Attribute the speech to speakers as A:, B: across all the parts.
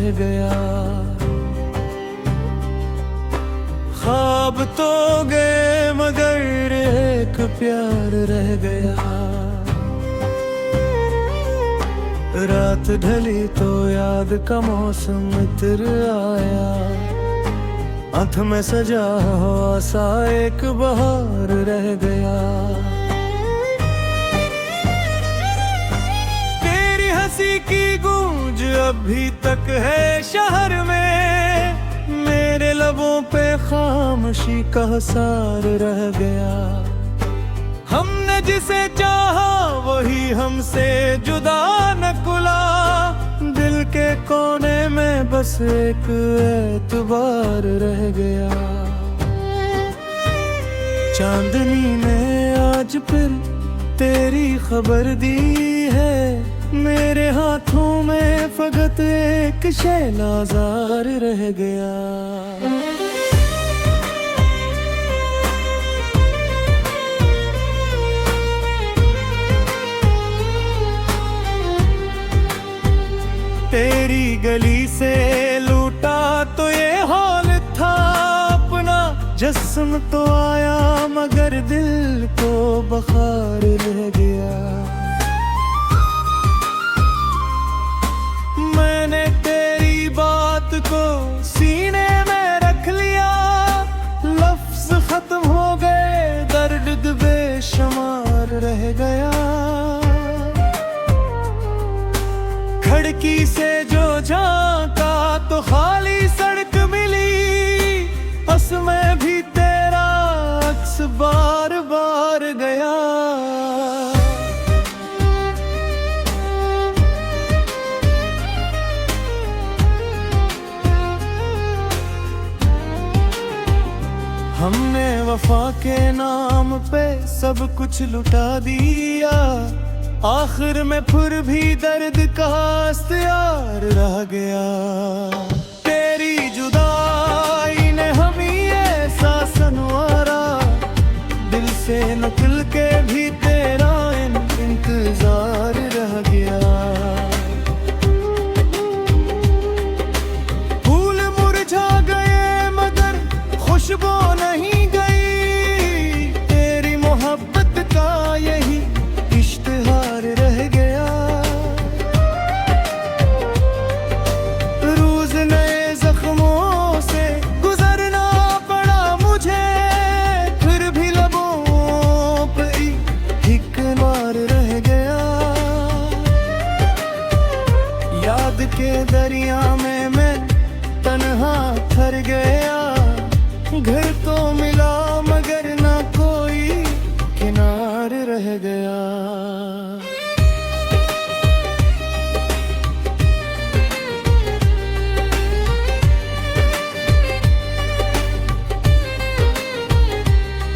A: रह गया। ख्वाब तो गए मगर एक प्यार रह गया। रात ढली तो याद का मौसम इत्र आया। आंख में सजा हुआ सा एक बहार रह गया। तेरी हंसी की गूंज अभी तक है शहर में। मेरे लबों पे खामोशी का हसार रह गया। हमने जिसे चाहा वही हमसे जुदा न कुला। दिल के कोने में बस एक एतबार रह गया। चांदनी ने आज फिर तेरी खबर दी है। मेरे हाथों में फकत एक शैलाजार रह गया। तेरी गली से लूटा तो ये हाल था अपना। जिस्म तो आया मगर दिल को बुखार रह गया। मैंने तेरी बात को सीने में रख लिया। लफ्ज खत्म हो गए, दर्द बेशुमार रह गया। खिड़की से जो झांका तो खाली सड़क मिली। बस में भी तेरा अक्स बार बार गया। हमने वफा के नाम पे सब कुछ लुटा दिया। आखिर में फिर भी दर्द का इख्तियार रह गया। तेरी जुदाई ने हमें ऐसा सनवारा। दिल से निकल के भी तेरा इंतजार रह गया। फूल मुरझा गए मगर खुशबू नहीं गई। तेरी मोहब्बत का यही इश्तिहार रह गया। रोज नए जख्मों से गुजरना पड़ा मुझे। फिर भी लबों पे एक बार रह गया। याद के दरिया में मैं तन्हा ठहर गया। घर तो मिला मगर ना कोई किनार रह गया।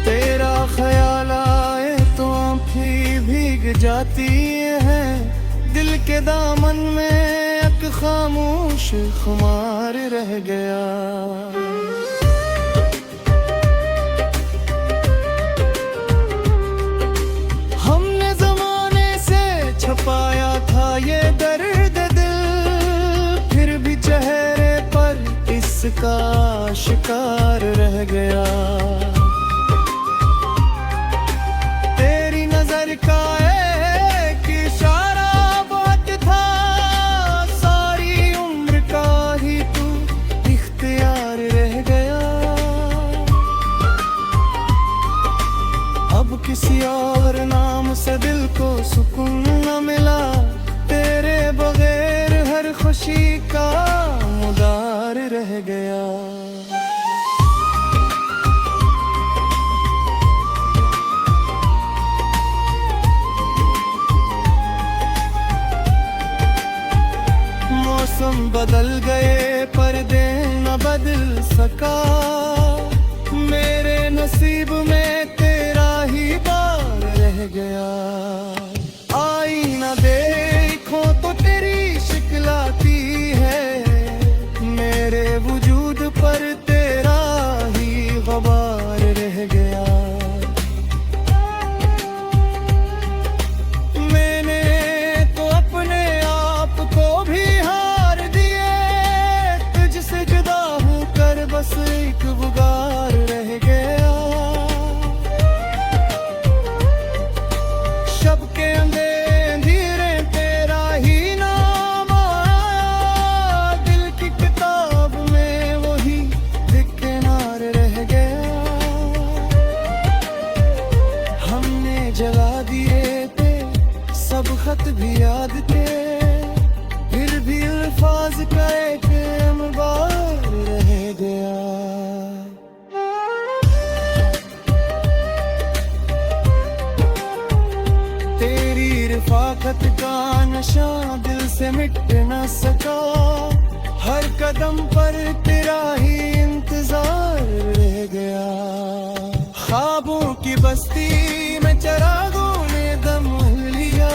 A: तेरा ख्याल आए तो आँखें भीग जाती हैं। दिल के दामन में एक खामोश खुमार रह गया। छपाया था ये दर्द दिल। फिर भी चेहरे पर इसका शिकार रह गया। तेरी नजर का एक इशारा बहुत था। सारी उम्र का ही तू इख्तियार रह गया। अब किसी और नाम से दिल को सुकून न मिला। तेरे बगैर हर खुशी का मुदार रह गया। मौसम बदल गए पर दिन न बदल सका। मेरे नसीब में तेरा ही बार रह गया। आई न देखो तो तेरी शिकल आती है। मेरे वजूद पर तेरा ही ग़बार रह गया। मैंने तो अपने आप को भी हार दिए। न सका, हर कदम पर तेरा ही इंतजार रह गया। ख्वाबों की बस्ती में चिरागों ने दम लिया,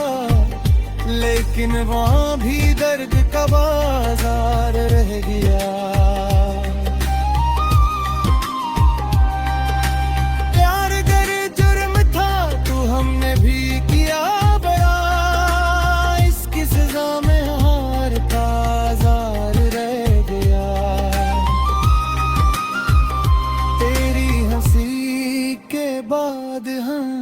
A: लेकिन वहाँ भी दर्द का बाजार रह गया। प्यार अगर जुर्म था तो हमने भी किया बड़ा, इसकी सजा में हार का आज़ार रह गया। तेरी हंसी के बाद हम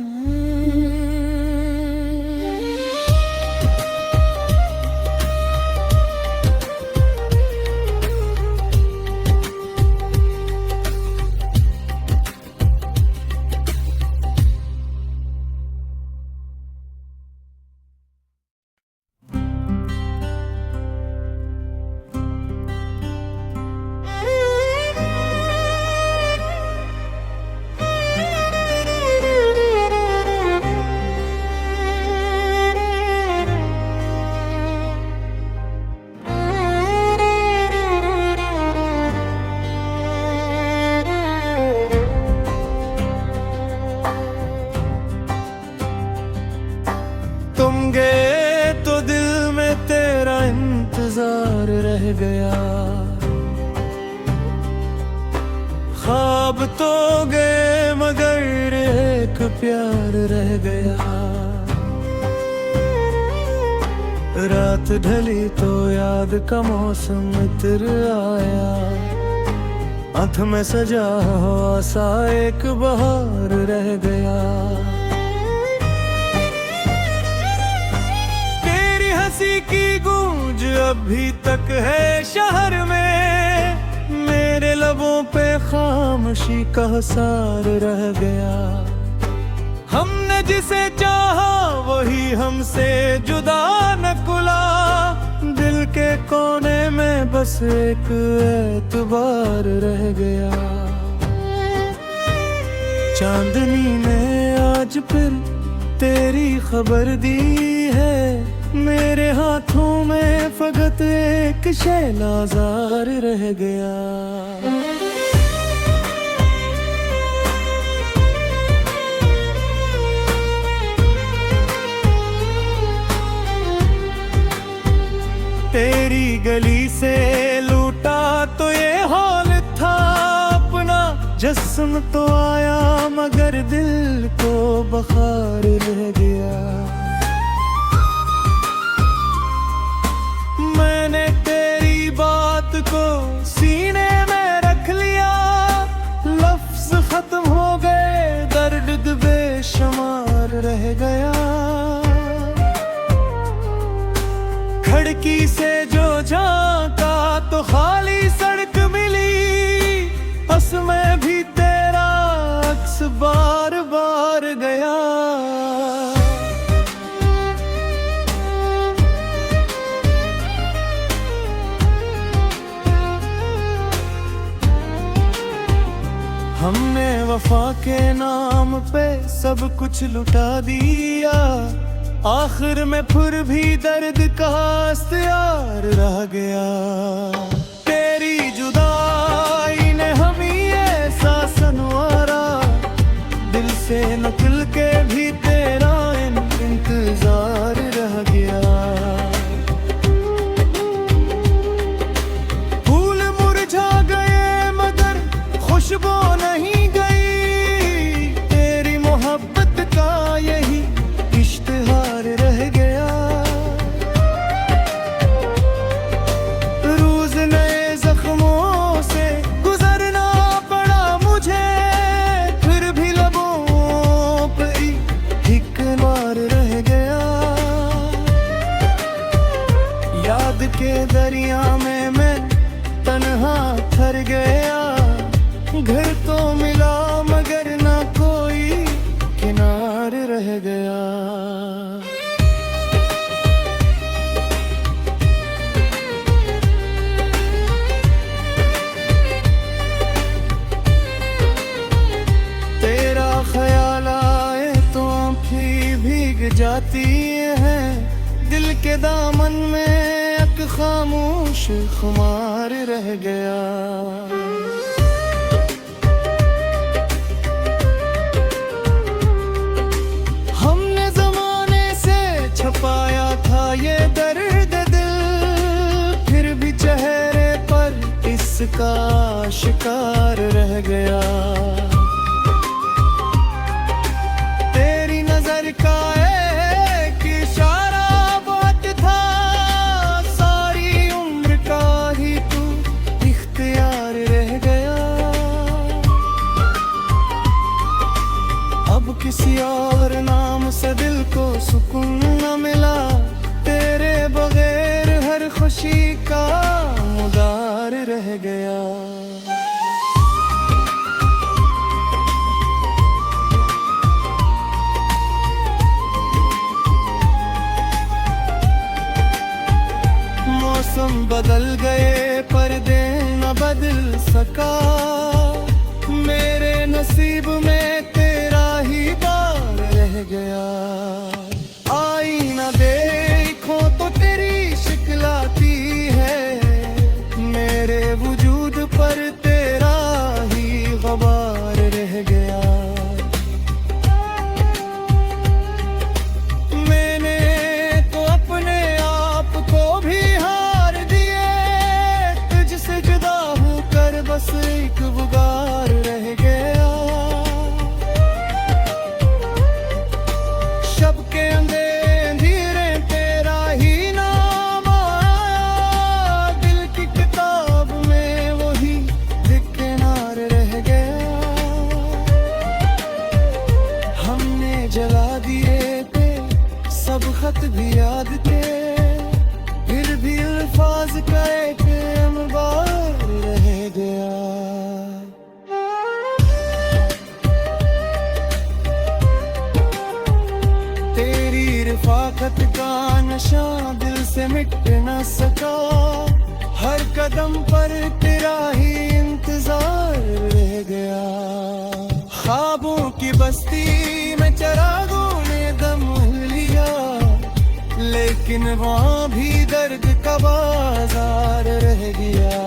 A: तुम गए तो दिल में तेरा इंतजार रह गया। ख्वाब तो गए मगर एक प्यार रह गया। रात ढली तो याद का मौसम इत्र आया, आँख में सजा हुआ सा एक बहार रह गया। हंसी की गूंज अभी तक है शहर में, मेरे लबों पे खामोशी का सार रह गया। हमने जिसे चाहा वही हमसे जुदा न कुला, दिल के कोने में बस एक एतबार रह गया। चांदनी ने आज फिर तेरी खबर दी है, मेरे हाथों में फकत एक शैलाजार रह गया। तेरी गली से लूटा तो ये हाल था अपना, जिस्म तो आया मगर दिल को बखार रह गया। मैंने तेरी बात को सीने में रख लिया, लफ्ज खत्म हो गए, दर्द बेशुमार रह गया। खिड़की से जो झांका तो खाली सड़क मिली, उसमें भी तेरा अक्स बार बार गया। हमने वफा के नाम पे सब कुछ लुटा दिया, आखिर में फिर भी दर्द का इख्तियार रह गया। तेरी जुदाई ने हमें ऐसा सनवारा, दिल से निकल के भी तेरा इंतजार रह गया। फूल मुरझा गए मगर खुशबू नहीं गई, तेरी मोहब्बत का यही इश्तिहार रह गया। रोज नए जख्मों से गुजरना पड़ा मुझे, फिर भी लबों पे एक बार रह गया। याद के दरिया में मैं तन्हा ठहर गया, घर तो मिला मगर ना कोई किनार रह गया। तेरा ख्याल आए तो आँखें भीग जाती हैं, दिल के दामन में एक खामोश खुमार रह गया। हमने जमाने से छुपाया था ये दर्द दिल, फिर भी चेहरे पर इसका शिकार रह गया। तेरी नजर का एक इशारा बहुत था, सारी उम्र का ही तू इख्तियार रह गया। अब किसी और नाम से दिल को सुकून न मिला, तेरे बगैर हर खुशी का मुदार रह गया। मौसम बदल गए पर दिन न बदल सका, मेरे नसीब में तेरा ही बार रह गया। आईना देखो तो तेरी शक्ल आती है, मेरे वजूद पर तेरा ही ग़बार रह गया। मैंने तो अपने आप को भी हार दिए, तुझसे जुदा होकर बस एक गुबार रह गया। शब के अंधेरे तेरा ही नाम आया, दिल की किताब में वही दिक्कनार रह गया। हमने जला दिए थे सब खत भी याद थे, फिर भी अल्फाज का एक अंबार रह गया। तेरी रफ़ाक़त का नशा दिल से मिट न सका, हर कदम पर तेरा ही इंतजार रह गया। ख्वाबों की बस्ती में चिरागों ने दम लिया, लेकिन वहाँ भी दर्द का बाजार रह गया।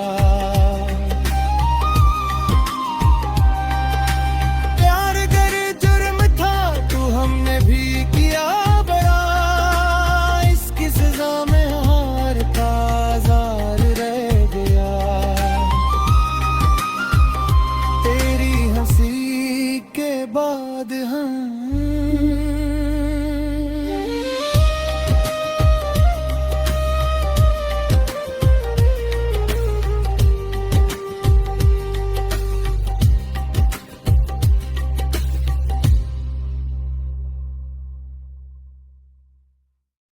A: प्यार अगर जुर्म था तो हमने भी किया बड़ा, इसकी सजा में हार का आज़ार रह गया। तेरी हंसी के बाद हम